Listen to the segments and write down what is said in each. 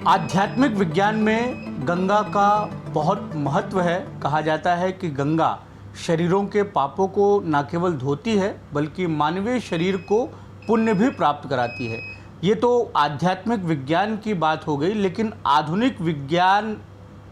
आध्यात्मिक विज्ञान में गंगा का बहुत महत्व है। कहा जाता है कि गंगा शरीरों के पापों को न केवल धोती है बल्कि मानवीय शरीर को पुण्य भी प्राप्त कराती है। ये तो आध्यात्मिक विज्ञान की बात हो गई, लेकिन आधुनिक विज्ञान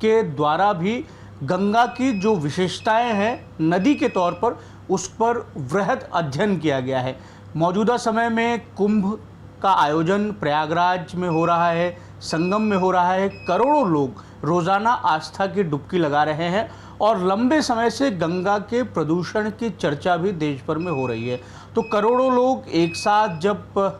के द्वारा भी गंगा की जो विशेषताएं हैं नदी के तौर पर, उस पर वृहद अध्ययन किया गया है। मौजूदा समय में कुंभ का आयोजन प्रयागराज में हो रहा है, संगम में हो रहा है। करोड़ों लोग रोज़ाना आस्था की डुबकी लगा रहे हैं और लंबे समय से गंगा के प्रदूषण की चर्चा भी देश भर में हो रही है। तो करोड़ों लोग एक साथ जब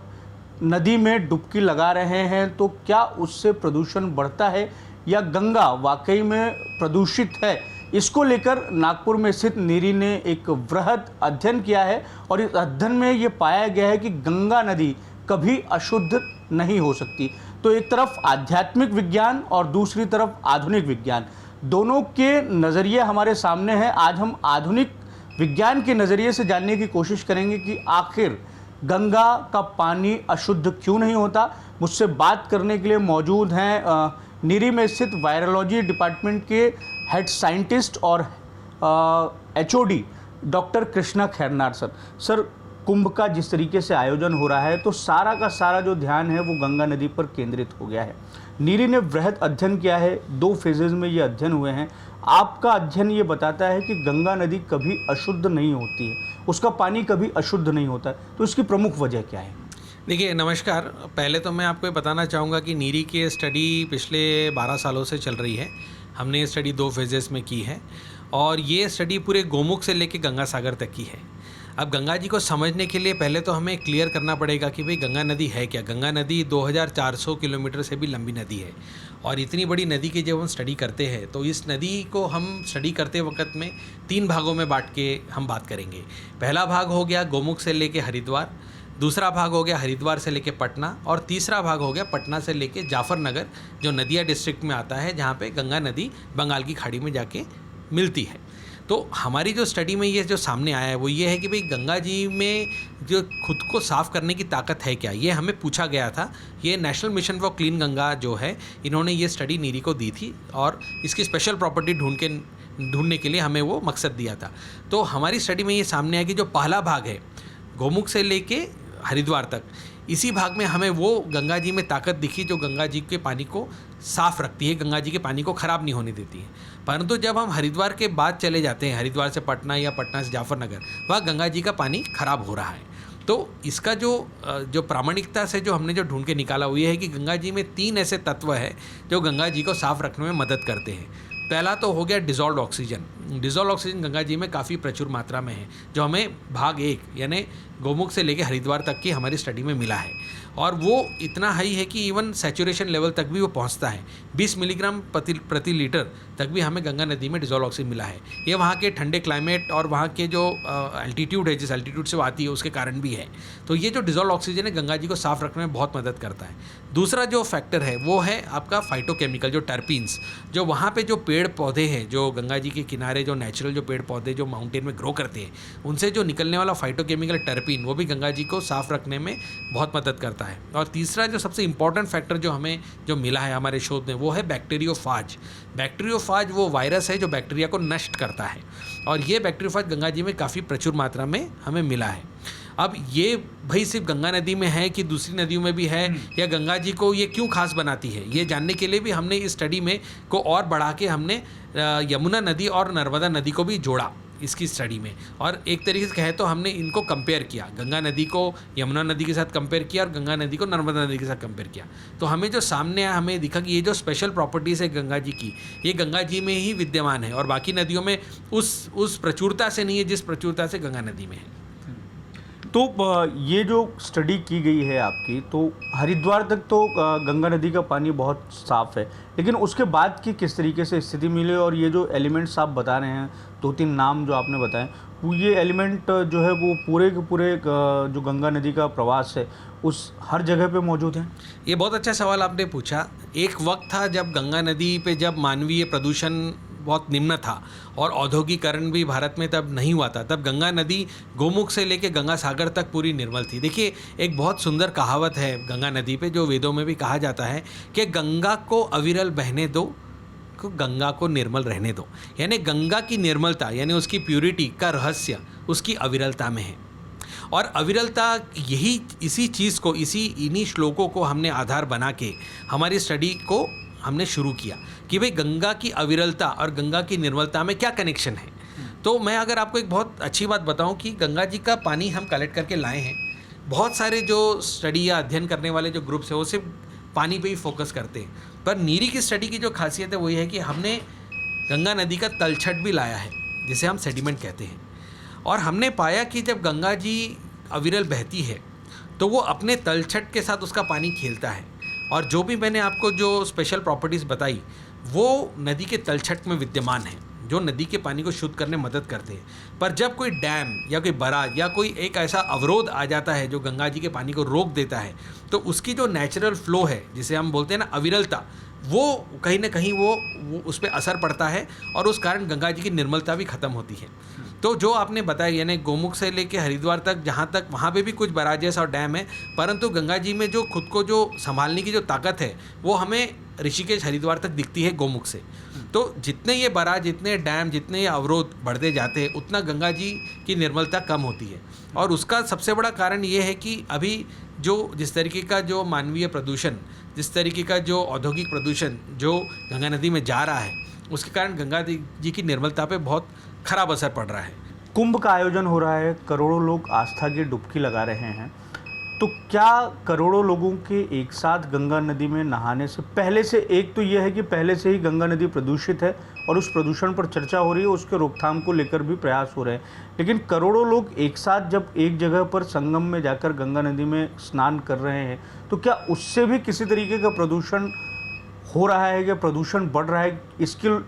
नदी में डुबकी लगा रहे हैं तो क्या उससे प्रदूषण बढ़ता है या गंगा वाकई में प्रदूषित है? इसको लेकर नागपुर में स्थित नीरी ने एक वृहद अध्ययन किया है और इस अध्ययन में ये पाया गया है कि गंगा नदी कभी अशुद्ध नहीं हो सकती। तो एक तरफ आध्यात्मिक विज्ञान और दूसरी तरफ आधुनिक विज्ञान, दोनों के नज़रिए हमारे सामने हैं। आज हम आधुनिक विज्ञान के नज़रिए से जानने की कोशिश करेंगे कि आखिर गंगा का पानी अशुद्ध क्यों नहीं होता। मुझसे बात करने के लिए मौजूद हैं नीरी में स्थित वायरोलॉजी डिपार्टमेंट के हेड साइंटिस्ट और HOD doctor Krishna Khairnar sir, Kumbh का जिस तरीके से आयोजन हो रहा है तो सारा का सारा जो ध्यान है वो गंगा नदी पर केंद्रित हो गया है। नीरी ने वृहद अध्ययन किया है, 2 फेजेज में ये अध्ययन हुए हैं। आपका अध्ययन ये बताता है कि गंगा नदी कभी अशुद्ध नहीं होती है, उसका पानी कभी अशुद्ध नहीं होता है। तो इसकी प्रमुख वजह क्या है? देखिए, नमस्कार। पहले तो मैं आपको ये बताना चाहूँगा कि नीरी की स्टडी पिछले 12 सालों से चल रही है। हमने ये स्टडी 2 फेजेस में की है और ये स्टडी पूरे गोमुख से लेकर गंगा सागर तक की है। अब गंगा जी को समझने के लिए पहले तो हमें क्लियर करना पड़ेगा कि भाई गंगा नदी है क्या। गंगा नदी 2400 किलोमीटर से भी लंबी नदी है और इतनी बड़ी नदी की जब हम स्टडी करते हैं तो इस नदी को हम स्टडी करते वक्त में 3 भागों में बांट के हम बात करेंगे। पहला भाग हो गया गोमुख से लेके हरिद्वार, दूसरा भाग हो गया हरिद्वार से लेके पटना और तीसरा भाग हो गया पटना से लेके जाफरनगर, जो नदिया डिस्ट्रिक्ट में आता है, जहाँ पे गंगा नदी बंगाल की खाड़ी में जाके मिलती है। तो हमारी जो स्टडी में ये जो सामने आया है वो ये है कि भाई गंगा जी में जो खुद को साफ़ करने की ताकत है क्या, ये हमें पूछा गया था। ये national mission for clean Ganga जो है, इन्होंने ये स्टडी नीरी को दी थी और इसकी स्पेशल प्रॉपर्टी ढूंढने के लिए हमें वो मकसद दिया था। तो हमारी स्टडी में ये सामने आया कि जो पहला भाग है गोमुख से लेके हरिद्वार तक, इसी भाग में हमें वो गंगा जी में ताकत दिखी जो गंगा जी के पानी को साफ़ रखती है, गंगा जी के पानी को ख़राब नहीं होने देती है। परंतु जब हम हरिद्वार के बाद चले जाते हैं, हरिद्वार से पटना या पटना से जाफरनगर, वहाँ गंगा जी का पानी ख़राब हो रहा है। तो इसका जो प्रामाणिकता से जो हमने जो ढूंढ के निकाला वो ये है कि गंगा जी में 3 ऐसे तत्व है जो गंगा जी को साफ़ रखने में मदद करते हैं। पहला तो हो गया dissolved oxygen. Dissolved oxygen Ganga ji में काफ़ी प्रचुर मात्रा में है, जो हमें भाग 1 यानी गोमुख से लेकर हरिद्वार तक की हमारी स्टडी में मिला है और वो इतना हाई है कि इवन सैचुरेशन लेवल तक भी वो पहुंचता है। 20 मिलीग्राम प्रति लीटर तक भी हमें गंगा नदी में डिज़ोल्व ऑक्सीजन मिला है। ये वहाँ के ठंडे क्लाइमेट और वहाँ के जो एल्टीट्यूड है, जिस एल्टीट्यूड से वो आती है उसके कारण भी है। तो ये जो डिज़ोल्व ऑक्सीजन है गंगा जी को साफ़ रखने में बहुत मदद करता है। दूसरा जो फैक्टर है वो है आपका फाइटोकेमिकल, जो टर्पीन्स, जो वहाँ पे जो पेड़ पौधे हैं, जो गंगा जी के किनारे जो नेचुरल जो पेड़ पौधे जो माउंटेन में ग्रो करते हैं, उनसे जो निकलने वाला फाइटोकेमिकल टर्पीन, वो भी गंगा जी को साफ़ रखने में बहुत मदद करता है। और तीसरा जो सबसे इंपॉर्टेंट फैक्टर जो हमें जो मिला है हमारे शोध में वो है बैक्टीरियोफाज। बैक्टीरियोफाज वो वायरस है जो बैक्टीरिया को नष्ट करता है और ये बैक्टीरियोफाज गंगा जी में काफ़ी प्रचुर मात्रा में हमें मिला है। अब ये भाई सिर्फ गंगा नदी में है कि दूसरी नदियों में भी है या गंगा जी को ये क्यों खास बनाती है, ये जानने के लिए भी हमने इस स्टडी में को और बढ़ा के हमने यमुना नदी और नर्मदा नदी को भी जोड़ा इसकी स्टडी में। और एक तरीके से कहे तो हमने इनको कंपेयर किया, गंगा नदी को यमुना नदी के साथ कंपेयर किया और गंगा नदी को नर्मदा नदी के साथ कंपेयर किया। तो हमें जो सामने आया, हमें दिखा कि ये जो स्पेशल प्रॉपर्टीज़ है गंगा जी की, ये गंगा जी में ही विद्यमान है और बाकी नदियों में उस प्रचुरता से नहीं है जिस प्रचुरता से गंगा नदी में है। तो ये जो स्टडी की गई है आपकी, तो हरिद्वार तक तो गंगा नदी का पानी बहुत साफ़ है, लेकिन उसके बाद की किस तरीके से स्थिति मिली और ये जो एलिमेंट्स आप बता रहे हैं, 2-3 नाम जो आपने बताए, वो ये एलिमेंट जो है वो पूरे के पूरे जो गंगा नदी का प्रवास है उस हर जगह पे मौजूद हैं? ये बहुत अच्छा सवाल आपने पूछा। एक वक्त था जब गंगा नदी पे जब मानवीय प्रदूषण बहुत निम्न था और औद्योगिकरण भी भारत में तब नहीं हुआ था, तब गंगा नदी गोमुख से लेके गंगा सागर तक पूरी निर्मल थी। देखिए, एक बहुत सुंदर कहावत है गंगा नदी पे, जो वेदों में भी कहा जाता है कि गंगा को अविरल बहने दो, को गंगा को निर्मल रहने दो। यानी गंगा की निर्मलता यानी उसकी प्यूरिटी का रहस्य उसकी अविरलता में है। और अविरलता यही इसी चीज़ को इन्हीं श्लोकों को हमने आधार बना के हमारी स्टडी को हमने शुरू किया कि भाई गंगा की अविरलता और गंगा की निर्मलता में क्या कनेक्शन है। तो मैं अगर आपको एक बहुत अच्छी बात बताऊं कि गंगा जी का पानी हम कलेक्ट करके लाए हैं। बहुत सारे जो स्टडी या अध्ययन करने वाले जो ग्रुप्स हैं वो सिर्फ पानी पे ही फोकस करते हैं, पर नीरी की स्टडी की जो खासियत है वही है कि हमने गंगा नदी का तलछट भी लाया है, जिसे हम सेडिमेंट कहते हैं। और हमने पाया कि जब गंगा जी अविरल बहती है तो वो अपने तलछट के साथ उसका पानी खेलता है, और जो भी मैंने आपको जो स्पेशल प्रॉपर्टीज़ बताई वो नदी के तलछट में विद्यमान है, जो नदी के पानी को शुद्ध करने में मदद करते हैं। पर जब कोई डैम या कोई बराज या कोई एक ऐसा अवरोध आ जाता है जो गंगा जी के पानी को रोक देता है, तो उसकी जो नेचुरल फ्लो है, जिसे हम बोलते हैं ना अविरलता, वो कहीं ना कहीं वो उस पर असर पड़ता है और उस कारण गंगा जी की निर्मलता भी ख़त्म होती है। तो जो आपने बताया यानी गोमुख से लेके हरिद्वार तक, जहाँ तक वहाँ पे भी कुछ बराजेस और डैम है, परंतु गंगा जी में जो खुद को जो संभालने की जो ताकत है वो हमें ऋषिकेश हरिद्वार तक दिखती है गोमुख से। तो जितने ये बराज, जितने डैम, जितने ये अवरोध बढ़ते जाते हैं, उतना गंगा जी की निर्मलता कम होती है। और उसका सबसे बड़ा कारण ये है कि अभी जो जिस तरीके का जो मानवीय प्रदूषण, जिस तरीके का जो औद्योगिक प्रदूषण जो गंगा नदी में जा रहा है, उसके कारण गंगा जी की निर्मलता पे बहुत खराब असर पड़ रहा है। कुंभ का आयोजन हो रहा है, करोड़ों लोग आस्था की डुबकी लगा रहे हैं, तो क्या करोड़ों लोगों के एक साथ गंगा नदी में नहाने से पहले से, एक तो यह है कि पहले से ही गंगा नदी प्रदूषित है और उस प्रदूषण पर चर्चा हो रही है, उसके रोकथाम को लेकर भी प्रयास हो रहे हैं, लेकिन करोड़ों लोग एक साथ जब एक जगह पर संगम में जाकर गंगा नदी में स्नान कर रहे हैं, तो क्या उससे भी किसी तरीके का प्रदूषण हो रहा है, क्या प्रदूषण बढ़ रहा है,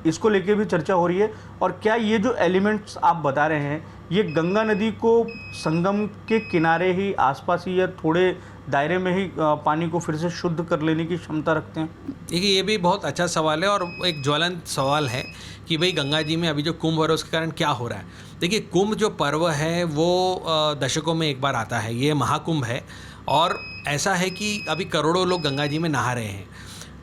इसको लेके भी चर्चा हो रही है। और क्या ये जो एलिमेंट्स आप बता रहे हैं ये गंगा नदी को संगम के किनारे ही, आसपास ही या थोड़े दायरे में ही पानी को फिर से शुद्ध कर लेने की क्षमता रखते हैं? देखिए, ये भी बहुत अच्छा सवाल है और एक ज्वलंत सवाल है कि भाई गंगा जी में अभी जो कुंभ हो रहा है उसके कारण क्या हो रहा है। देखिए, कुंभ जो पर्व है वो दशकों में एक बार आता है, ये महाकुंभ है, और ऐसा है कि अभी करोड़ों लोग गंगा जी में नहा रहे हैं।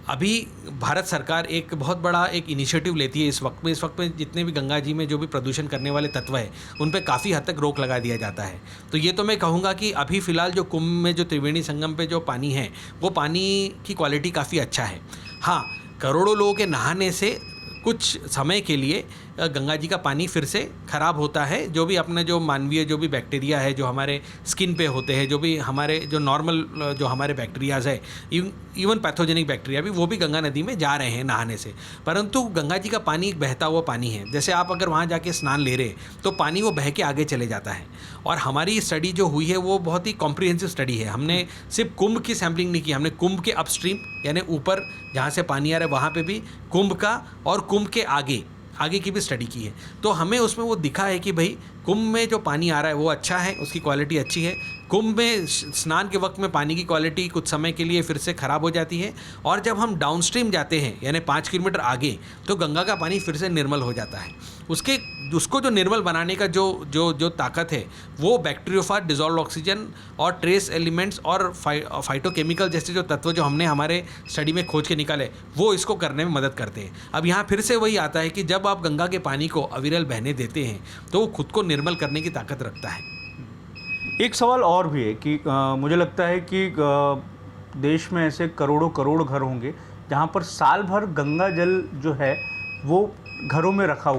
अभी भारत सरकार एक बहुत बड़ा एक इनिशिएटिव लेती है इस वक्त में जितने भी गंगा जी में जो भी प्रदूषण करने वाले तत्व है उन पे काफ़ी हद तक रोक लगा दिया जाता है। तो ये तो मैं कहूँगा कि अभी फ़िलहाल जो कुंभ में जो त्रिवेणी संगम पे जो पानी है वो पानी की क्वालिटी काफ़ी अच्छा है। हाँ, करोड़ों लोगों के नहाने से कुछ समय के लिए गंगा जी का पानी फिर से ख़राब होता है। जो भी अपना जो मानवीय जो भी बैक्टीरिया है जो हमारे स्किन पे होते हैं, जो भी हमारे जो नॉर्मल जो हमारे बैक्टीरियाज़ है, इवन पैथोजेनिक बैक्टीरिया भी, वो भी गंगा नदी में जा रहे हैं नहाने से। परंतु गंगा जी का पानी एक बहता हुआ पानी है, जैसे आप अगर वहाँ जाके स्नान ले रहे तो पानी वो बह के आगे चले जाता है। और हमारी स्टडी जो हुई है वो बहुत ही कॉम्प्रिहेंसिव स्टडी है। हमने सिर्फ कुंभ की सैम्पलिंग नहीं की, हमने कुंभ के अपस्ट्रीम यानी ऊपर जहाँ से पानी आ रहा है वहाँ पे भी कुंभ का, और कुंभ के आगे की भी स्टडी की है। तो हमें उसमें वो दिखा है कि भाई कुंभ में जो पानी आ रहा है वो अच्छा है, उसकी क्वालिटी अच्छी है। कुंभ में स्नान के वक्त में पानी की क्वालिटी कुछ समय के लिए फिर से ख़राब हो जाती है, और जब हम डाउनस्ट्रीम जाते हैं यानी 5 किलोमीटर आगे तो गंगा का पानी फिर से निर्मल हो जाता है। उसको जो निर्मल बनाने का जो ताकत है वो बैक्टीरियोफाज, डिजॉल्व ऑक्सीजन और ट्रेस एलिमेंट्स और फाइटोकेमिकल जैसे जो तत्व जो हमने हमारे स्टडी में खोज के निकाले वो इसको करने में मदद करते हैं। अब यहाँ फिर से वही आता है कि जब आप गंगा के पानी को अविरल बहने देते हैं तो वो खुद को निर्मल करने की ताकत रखता है। एक सवाल और भी है कि मुझे लगता है कि देश में ऐसे करोड़ घर होंगे जहाँ पर साल भर गंगा जल जो है वो घरों में रखा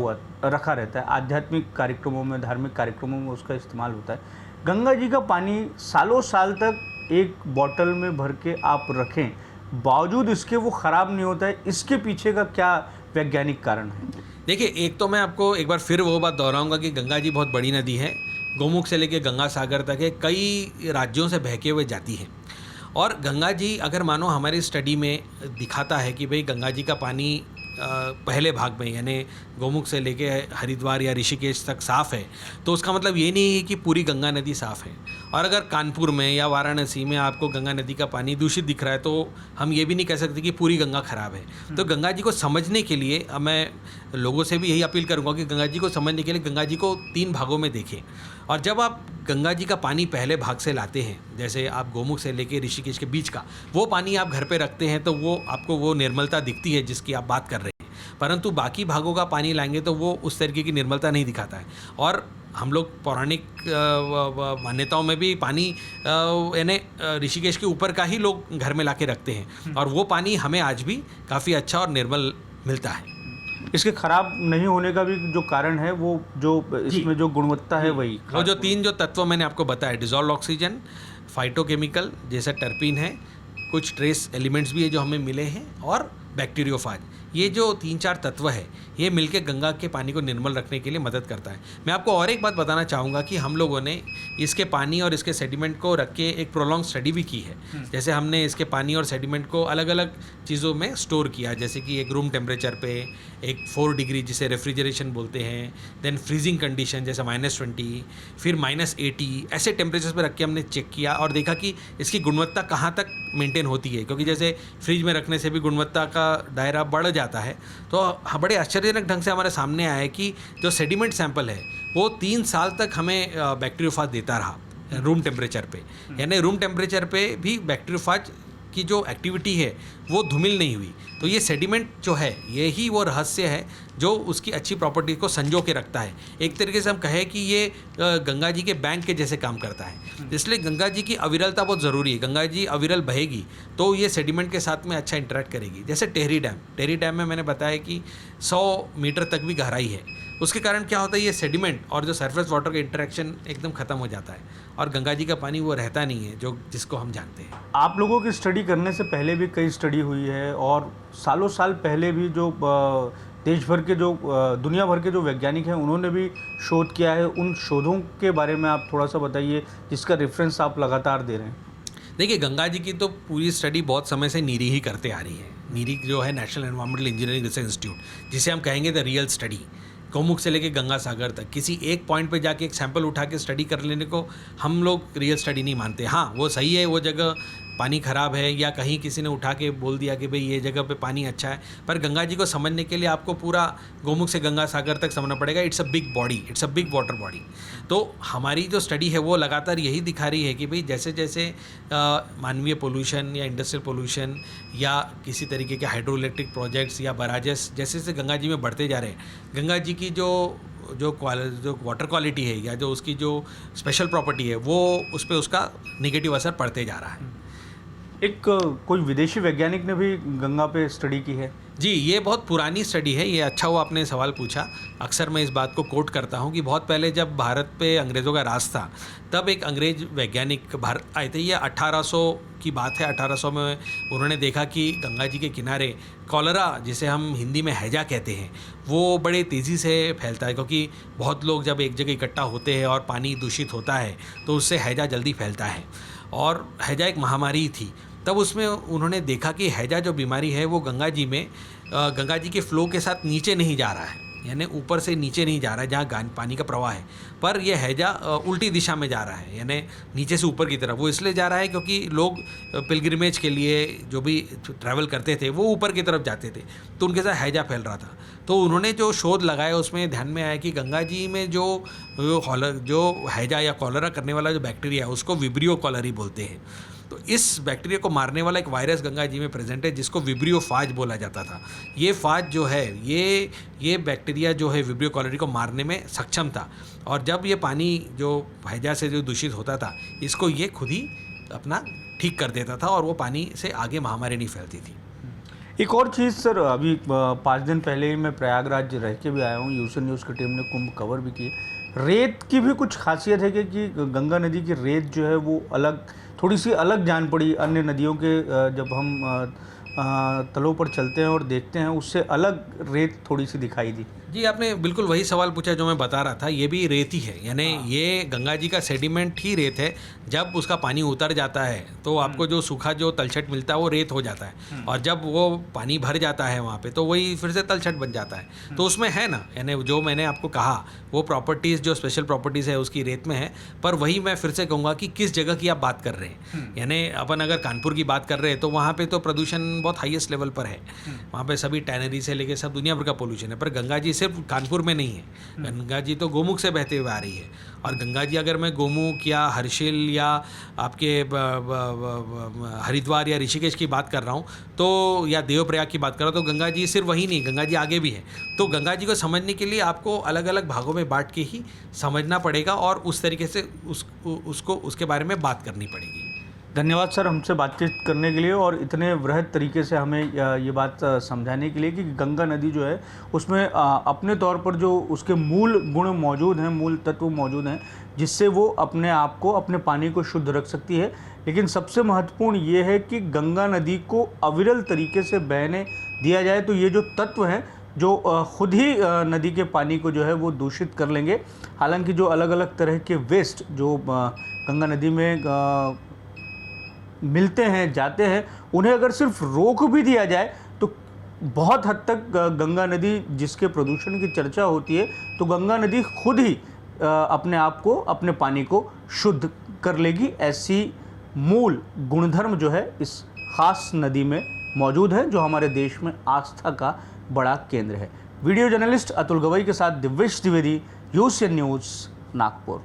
रहता है, आध्यात्मिक कार्यक्रमों में, धार्मिक कार्यक्रमों में उसका इस्तेमाल होता है। गंगा जी का पानी सालों साल तक एक बॉटल में भर के आप रखें, बावजूद इसके वो ख़राब नहीं होता है, इसके पीछे का क्या वैज्ञानिक कारण है? देखिए, एक तो मैं आपको एक बार फिर वो बात दोहराऊंगा कि गंगा जी बहुत बड़ी नदी है, गोमुख से लेकर गंगा सागर तक है, कई राज्यों से बह के हुए जाती है। और गंगा जी अगर मानो हमारी स्टडी में दिखाता है कि भाई गंगा जी का पानी पहले भाग में यानी गोमुख से लेके हरिद्वार या ऋषिकेश तक साफ़ है, तो उसका मतलब ये नहीं है कि पूरी गंगा नदी साफ़ है। और अगर कानपुर में या वाराणसी में आपको गंगा नदी का पानी दूषित दिख रहा है तो हम ये भी नहीं कह सकते कि पूरी गंगा खराब है। तो गंगा जी को समझने के लिए मैं लोगों से भी यही अपील करूँगा कि गंगा जी को समझने के लिए गंगा जी को 3 भागों में देखें। और जब आप गंगा जी का पानी पहले भाग से लाते हैं, जैसे आप गोमुख से लेके ऋषिकेश के बीच का वो पानी आप घर पे रखते हैं, तो वो आपको वो निर्मलता दिखती है जिसकी आप बात कर रहे हैं। परंतु बाकी भागों का पानी लाएंगे तो वो उस तरीके की निर्मलता नहीं दिखाता है। और हम लोग पौराणिक मान्यताओं में भी पानी यानी ऋषिकेश के ऊपर का ही लोग घर में लाके रखते हैं, और वो पानी हमें आज भी काफ़ी अच्छा और निर्मल मिलता है। इसके खराब नहीं होने का भी जो कारण है वो जो इसमें जो गुणवत्ता है वही वो जो 3 जो तत्व मैंने आपको बताया, डिजॉल्व ऑक्सीजन, फाइटोकेमिकल जैसे टर्पीन है, कुछ ट्रेस एलिमेंट्स भी है जो हमें मिले हैं, और बैक्टीरियोफाज, ये जो 3-4 तत्व है ये मिलके गंगा के पानी को निर्मल रखने के लिए मदद करता है। मैं आपको और एक बात बताना चाहूँगा कि हम लोगों ने इसके पानी और इसके सेडिमेंट को रख के एक प्रोलॉन्ग स्टडी भी की है। जैसे हमने इसके पानी और सेडिमेंट को अलग अलग चीज़ों में स्टोर किया, जैसे कि एक रूम टेम्परेचर पे, एक 4 डिग्री जिसे रेफ्रिजरेशन बोलते हैं, देन फ्रीजिंग कंडीशन जैसे -20, फिर -80, ऐसे टेम्परेचर्स पे रख के हमने चेक किया और देखा कि इसकी गुणवत्ता कहाँ तक मेंटेन होती है। क्योंकि जैसे फ्रिज में रखने से भी गुणवत्ता का दायरा बढ़ जाता है। तो बड़े आश्चर्यजनक ढंग से हमारे सामने आया है कि जो सेडिमेंट सैंपल है वो 3 साल तक हमें बैक्टीरियोफाज देता रहा रूम टेम्परेचर पे। यानी रूम टेम्परेचर पे भी बैक्टीरियोफाज की जो एक्टिविटी है वो धूमिल नहीं हुई। तो ये सेडिमेंट जो है यही वो रहस्य है जो उसकी अच्छी प्रॉपर्टी को संजो के रखता है। एक तरीके से हम कहें कि ये गंगा जी के बैंक के जैसे काम करता है। इसलिए गंगा जी की अविरलता बहुत ज़रूरी है। गंगा जी अविरल बहेगी तो ये सेडिमेंट के साथ में अच्छा इंटरेक्ट करेगी। जैसे टेहरी डैम में मैंने बताया कि 100 मीटर तक भी गहराई है। उसके कारण क्या होता है, ये सेडिमेंट और जो सरफेस वाटर का इंटरेक्शन एकदम ख़त्म हो जाता है, और गंगा जी का पानी वो रहता नहीं है जो जिसको हम जानते हैं। आप लोगों की स्टडी करने से पहले भी कई स्टडी हुई है, और सालों साल पहले भी जो देश भर के जो दुनिया भर के जो वैज्ञानिक हैं उन्होंने भी शोध किया है। उन शोधों के बारे में आप थोड़ा सा बताइए जिसका रेफरेंस आप लगातार दे रहे हैं। देखिए, गंगा जी की तो पूरी स्टडी बहुत समय से नीरी ही करते आ रही है। नीरी जो है national environmental engineering research institute, जिसे हम कहेंगे द रियल स्टडी। गोमुख से लेके गंगा सागर तक किसी एक पॉइंट पे जाके एक सैंपल उठा के स्टडी कर लेने को हम लोग रियल स्टडी नहीं मानते। हाँ, वो सही है, वो जगह पानी ख़राब है या कहीं किसी ने उठा के बोल दिया कि भाई ये जगह पे पानी अच्छा है, पर गंगा जी को समझने के लिए आपको पूरा गोमुख से गंगा सागर तक समझना पड़ेगा। It's a big body, it's a big water body. तो हमारी जो स्टडी है वो लगातार यही दिखा रही है कि भाई जैसे जैसे मानवीय पोल्यूशन या इंडस्ट्रियल पोल्यूशन या किसी तरीके के हाइड्रो इलेक्ट्रिक प्रोजेक्ट्स या बराजेस जैसे जैसे गंगा जी में बढ़ते जा रहे हैं, गंगा जी की जो वाटर क्वालिटी है या जो उसकी जो स्पेशल प्रॉपर्टी है वो उस पर उसका नेगेटिव असर पड़ते जा रहा है। एक कोई विदेशी वैज्ञानिक ने भी गंगा पे स्टडी की है? जी, ये बहुत पुरानी स्टडी है। ये अच्छा हुआ आपने सवाल पूछा। अक्सर मैं इस बात को कोट करता हूँ कि बहुत पहले जब भारत पे अंग्रेज़ों का राज था तब एक अंग्रेज वैज्ञानिक भारत आए थे। ये 1800 की बात है। 1800 में उन्होंने देखा कि गंगा जी के किनारे कॉलरा, जिसे हम हिंदी में हैजा कहते हैं, वो बड़े तेज़ी से फैलता है। क्योंकि बहुत लोग जब एक जगह इकट्ठा होते हैं और पानी दूषित होता है तो उससे हैजा जल्दी फैलता है, और हैजा एक महामारी थी। तब उसमें उन्होंने देखा कि हैजा जो बीमारी है वो गंगा जी के फ़्लो के साथ नीचे नहीं जा रहा है, यानी ऊपर से नीचे नहीं जा रहा है जहाँ पानी का प्रवाह है, पर यह हैजा उल्टी दिशा में जा रहा है, यानी नीचे से ऊपर की तरफ। वो इसलिए जा रहा है क्योंकि लोग पिलग्रिमेज के लिए जो भी ट्रैवल करते थे वो ऊपर की तरफ जाते थे, तो उनके साथ हैजा फैल रहा था। तो उन्होंने जो शोध लगाया उसमें ध्यान में आया कि गंगा जी में जो हैजा या कॉलरा करने वाला जो बैक्टीरिया है उसको विब्रियो कॉलरी बोलते हैं। तो इस बैक्टीरिया को मारने वाला एक वायरस गंगा जी में प्रेजेंट है जिसको विब्रियो फाज बोला जाता था। ये फाज जो है ये बैक्टीरिया जो है विब्रियो कॉलरी को मारने में सक्षम था, और जब ये पानी जो हैजा से जो दूषित होता था इसको ये खुद ही अपना ठीक कर देता था, और वो पानी से आगे महामारी नहीं फैलती थी। एक और चीज़ सर, अभी 5 दिन पहले ही मैं प्रयागराज रह के भी आया हूँ। यूसन न्यूज़ की टीम ने कुंभ कवर भी की। रेत की भी कुछ खासियत है कि गंगा नदी की रेत जो है वो अलग, थोड़ी सी अलग जान पड़ी अन्य नदियों के। जब हम तलों पर चलते हैं और देखते हैं उससे अलग रेत थोड़ी सी दिखाई दी। जी, आपने बिल्कुल वही सवाल पूछा जो मैं बता रहा था। ये भी रेत ही है, यानी ये गंगा जी का सेडिमेंट ही रेत है। जब उसका पानी उतर जाता है तो आपको जो सूखा जो तलछट मिलता है वो रेत हो जाता है, और जब वो पानी भर जाता है वहाँ पे तो वही फिर से तलछट बन जाता है। तो उसमें है ना, यानी जो मैंने आपको कहा वो प्रॉपर्टीज़ जो स्पेशल प्रॉपर्टीज़ है उसकी रेत में है। पर वही मैं फिर से कहूँगा कि किस जगह की आप बात कर रहे हैं। यानी अपन अगर कानपुर की बात कर रहे हैं तो वहाँ पे तो प्रदूषण बहुत हाईएस्ट लेवल पर है। वहाँ पे सभी टैनरी से लेके सब दुनिया भर का पोल्यूशन है। पर गंगा जी सिर्फ कानपुर में नहीं है, गंगा जी तो गोमुख से बहते हुए आ रही है। और गंगा जी अगर मैं गोमुख या हर्षिल या आपके हरिद्वार या ऋषिकेश की बात कर रहा हूँ तो, या देवप्रयाग की बात कर रहा हूँ, तो गंगा जी सिर्फ वही नहीं, गंगा जी आगे भी है। तो गंगा जी को समझने के लिए आपको अलग अलग भागों में बांट के ही समझना पड़ेगा और उस तरीके से उसको उसके बारे में बात करनी पड़ेगी। धन्यवाद सर हमसे बातचीत करने के लिए और इतने वृहद तरीके से हमें ये बात समझाने के लिए कि गंगा नदी जो है उसमें अपने तौर पर जो उसके मूल गुण मौजूद हैं, मूल तत्व मौजूद हैं, जिससे वो अपने आप को, अपने पानी को शुद्ध रख सकती है। लेकिन सबसे महत्वपूर्ण ये है कि गंगा नदी को अविरल तरीके से बहने दिया जाए तो ये जो तत्व हैं जो खुद ही नदी के पानी को जो है वो दूषित कर लेंगे। हालांकि जो अलग अलग तरह के वेस्ट जो गंगा नदी में मिलते हैं, जाते हैं, उन्हें अगर सिर्फ रोक भी दिया जाए तो बहुत हद तक गंगा नदी, जिसके प्रदूषण की चर्चा होती है, तो गंगा नदी खुद ही अपने आप को, अपने पानी को शुद्ध कर लेगी। ऐसी मूल गुणधर्म जो है इस खास नदी में मौजूद है, जो हमारे देश में आस्था का बड़ा केंद्र है। वीडियो जर्नलिस्ट अतुल गवई के साथ दिव्येश द्विवेदी, यूसीएन न्यूज़, नागपुर।